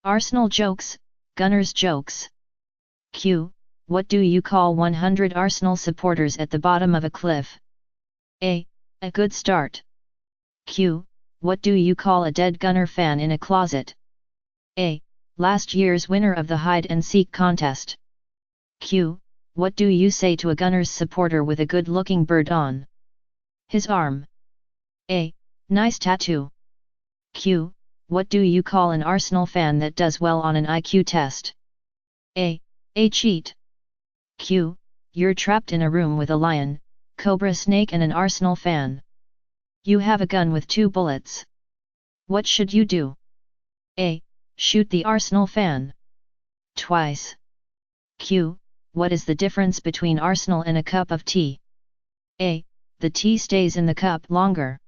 Arsenal jokes, Gunners jokes. Q. What do you call 100 Arsenal supporters at the bottom of a cliff? A. A good start. Q. What do you call a dead Gunner fan in a closet? A. Last year's winner of the hide-and-seek contest. Q. What do you say to a Gunners supporter with a good-looking bird on his arm? A. Nice tattoo. Q. What do you call an Arsenal fan that does well on an IQ test? A. A cheat. Q. You're trapped in a room with a lion, cobra snake and an Arsenal fan. You have a gun with 2 bullets. What should you do? A. Shoot the Arsenal fan twice. Q. What is the difference between Arsenal and a cup of tea? A. The tea stays in the cup longer.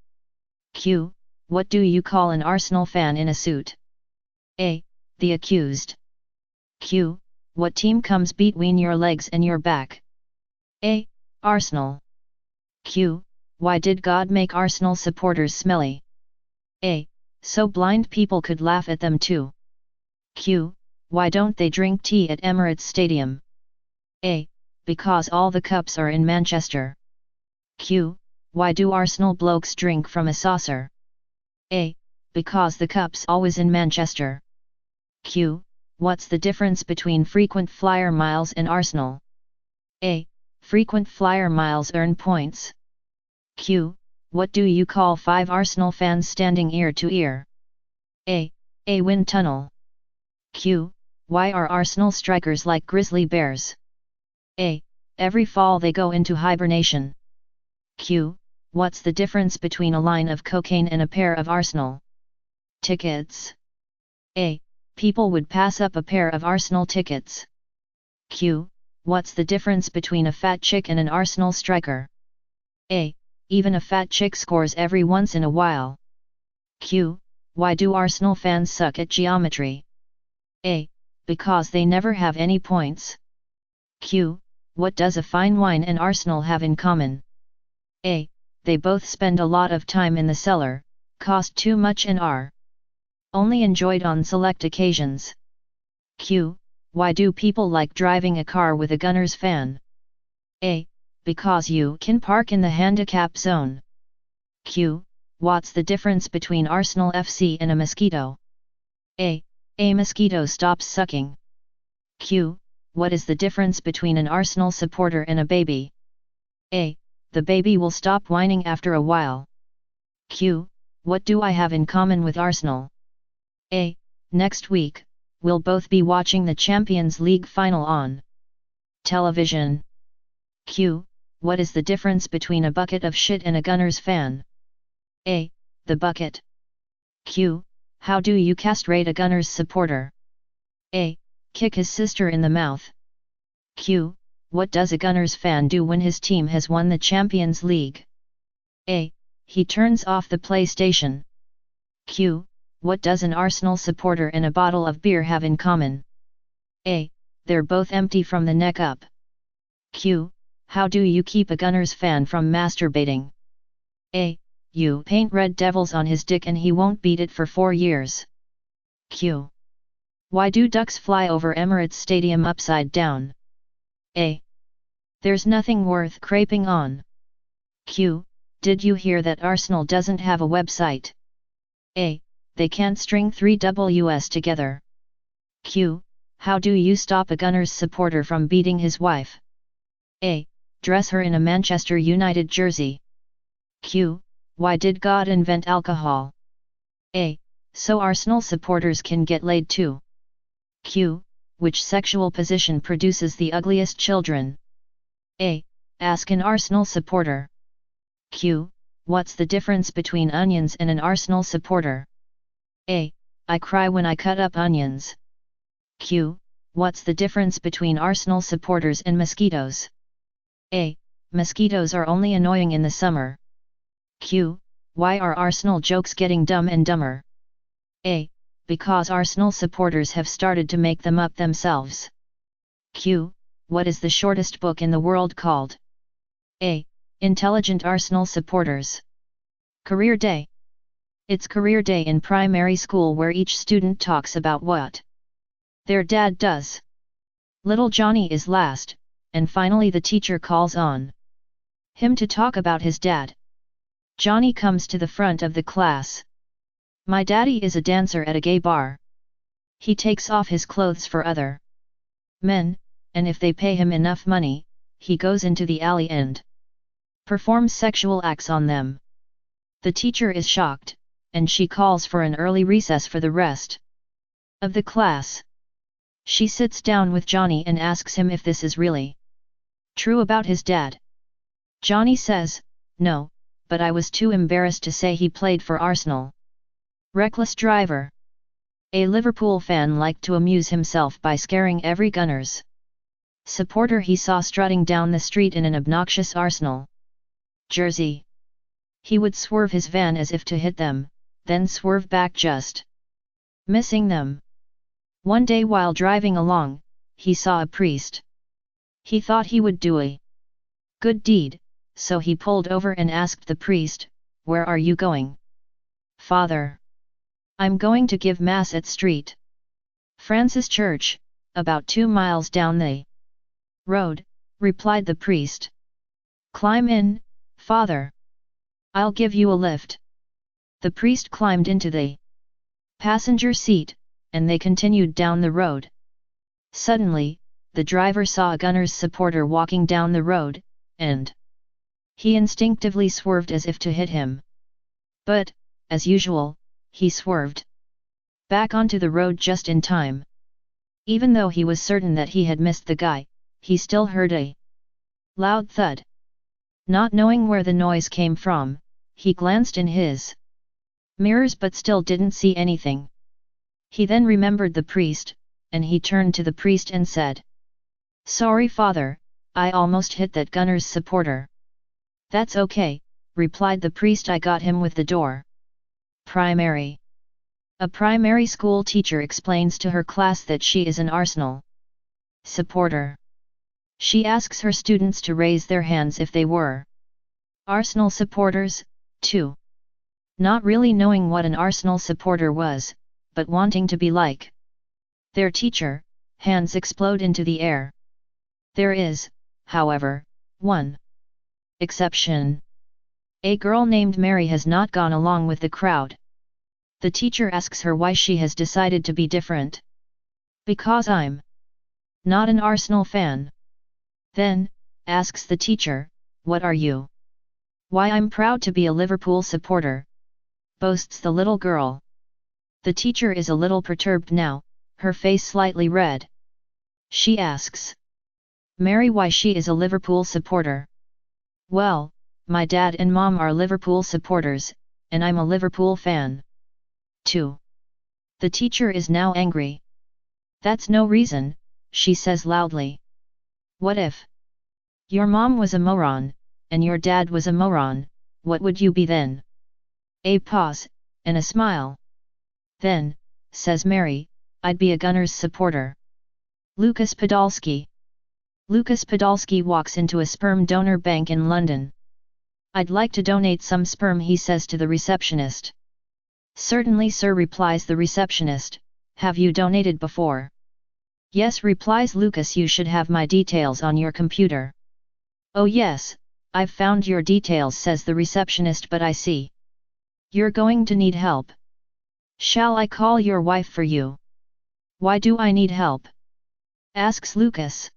Q. What do you call an Arsenal fan in a suit? A. The accused. Q. What team comes between your legs and your back? A. Arsenal. Q. Why did God make Arsenal supporters smelly? A. So blind people could laugh at them too. Q. Why don't they drink tea at Emirates Stadium? A. Because all the cups are in Manchester. Q. Why do Arsenal blokes drink from a saucer? A. Because the cup's always in Manchester. Q. What's the difference between frequent flyer miles and Arsenal? A. Frequent flyer miles earn points. Q. What do you call 5 Arsenal fans standing ear to ear? A. A wind tunnel. Q. Why are Arsenal strikers like grizzly bears? A. Every fall they go into hibernation. Q. What's the difference between a line of cocaine and a pair of Arsenal tickets? A. People would pass up a pair of Arsenal tickets. Q. What's the difference between a fat chick and an Arsenal striker? A. Even a fat chick scores every once in a while. Q. Why do Arsenal fans suck at geometry? A. Because they never have any points. Q. What does a fine wine and Arsenal have in common? A. They both spend a lot of time in the cellar, cost too much and are only enjoyed on select occasions. Q. Why do people like driving a car with a Gunners fan? A. Because you can park in the handicap zone. Q. What's the difference between Arsenal FC and a mosquito? A. A mosquito stops sucking. Q. What is the difference between an Arsenal supporter and a baby? A. The baby will stop whining after a while. Q. What do I have in common with Arsenal? A. Next week, we'll both be watching the Champions League final on television. Q. What is the difference between a bucket of shit and a Gunners fan? A. The bucket. Q. How do you castrate a Gunners supporter? A. Kick his sister in the mouth. Q. What does a Gunners fan do when his team has won the Champions League? A. He turns off the PlayStation. Q. What does an Arsenal supporter and a bottle of beer have in common? A. They're both empty from the neck up. Q. How do you keep a Gunners fan from masturbating? A. You paint red devils on his dick and he won't beat it for 4 years. Q. Why do ducks fly over Emirates Stadium upside down? A. There's nothing worth craping on. Q. Did you hear that Arsenal doesn't have a website? A. They can't string 3 Ws together. Q. How do you stop a Gunners supporter from beating his wife? A. Dress her in a Manchester United jersey. Q. Why did God invent alcohol? A. So Arsenal supporters can get laid too. Q. Which sexual position produces the ugliest children? A. Ask an Arsenal supporter. Q. What's the difference between onions and an Arsenal supporter? A. I cry when I cut up onions. Q. What's the difference between Arsenal supporters and mosquitoes? A. Mosquitoes are only annoying in the summer. Q. Why are Arsenal jokes getting dumb and dumber? A. Because Arsenal supporters have started to make them up themselves. Q. What is the shortest book in the world called? A. Intelligent Arsenal Supporters. Career Day. It's career day in primary school where each student talks about what Their dad does. Little Johnny is last, and finally the teacher calls on him to talk about his dad. Johnny comes to the front of the class. My daddy is a dancer at a gay bar. He takes off his clothes for other men, and if they pay him enough money, he goes into the alley and performs sexual acts on them. The teacher is shocked, and she calls for an early recess for the rest of the class. She sits down with Johnny and asks him if this is really true about his dad. Johnny says, "No, but I was too embarrassed to say he played for Arsenal." Reckless driver. A Liverpool fan liked to amuse himself by scaring every Gunners supporter he saw strutting down the street in an obnoxious Arsenal jersey. He would swerve his van as if to hit them, then swerve back just missing them. One day while driving along, he saw a priest. He thought he would do a good deed, so he pulled over and asked the priest, "Where are you going?" "Father, I'm going to give Mass at St. Francis Church, about 2 miles down the road," replied the priest. "Climb in, Father. I'll give you a lift." The priest climbed into the passenger seat, and they continued down the road. Suddenly, the driver saw a Gunners supporter walking down the road, and he instinctively swerved as if to hit him. But, as usual, he swerved back onto the road just in time. Even though he was certain that he had missed the guy, he still heard a loud thud. Not knowing where the noise came from, he glanced in his mirrors but still didn't see anything. He then remembered the priest, and he turned to the priest and said, "Sorry, Father, I almost hit that Gunners supporter." "That's okay," replied the priest, "I got him with the door." Primary. A primary school teacher explains to her class that she is an Arsenal supporter. She asks her students to raise their hands if they were Arsenal supporters, too. Not really knowing what an Arsenal supporter was, but wanting to be like their teacher, hands explode into the air. There is, however, one exception. A girl named Mary has not gone along with the crowd. The teacher asks her why she has decided to be different. "Because I'm not an Arsenal fan." Then, asks the teacher, "What are you?" "Why, I'm proud to be a Liverpool supporter," boasts the little girl. The teacher is a little perturbed now, her face slightly red. She asks Mary why she is a Liverpool supporter. "Well, my dad and mom are Liverpool supporters, and I'm a Liverpool fan, too." The teacher is now angry. "That's no reason," she says loudly. "What if your mom was a moron, and your dad was a moron, what would you be then?" A pause, and a smile. "Then," says Mary, "I'd be a Gunners supporter." Lucas Podolski. Lucas Podolski walks into a sperm donor bank in London. "I'd like to donate some sperm," he says to the receptionist. "Certainly, sir," replies the receptionist. "Have you donated before?" "Yes," replies Lucas. "You should have my details on your computer." "Oh yes, I've found your details," says the receptionist, "but I see you're going to need help. Shall I call your wife for you?" "Why do I need help?" asks Lucas.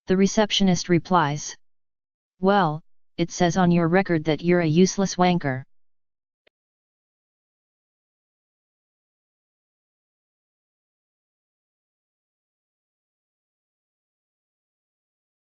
The receptionist replies, "Well, it says on your record that you're a useless wanker."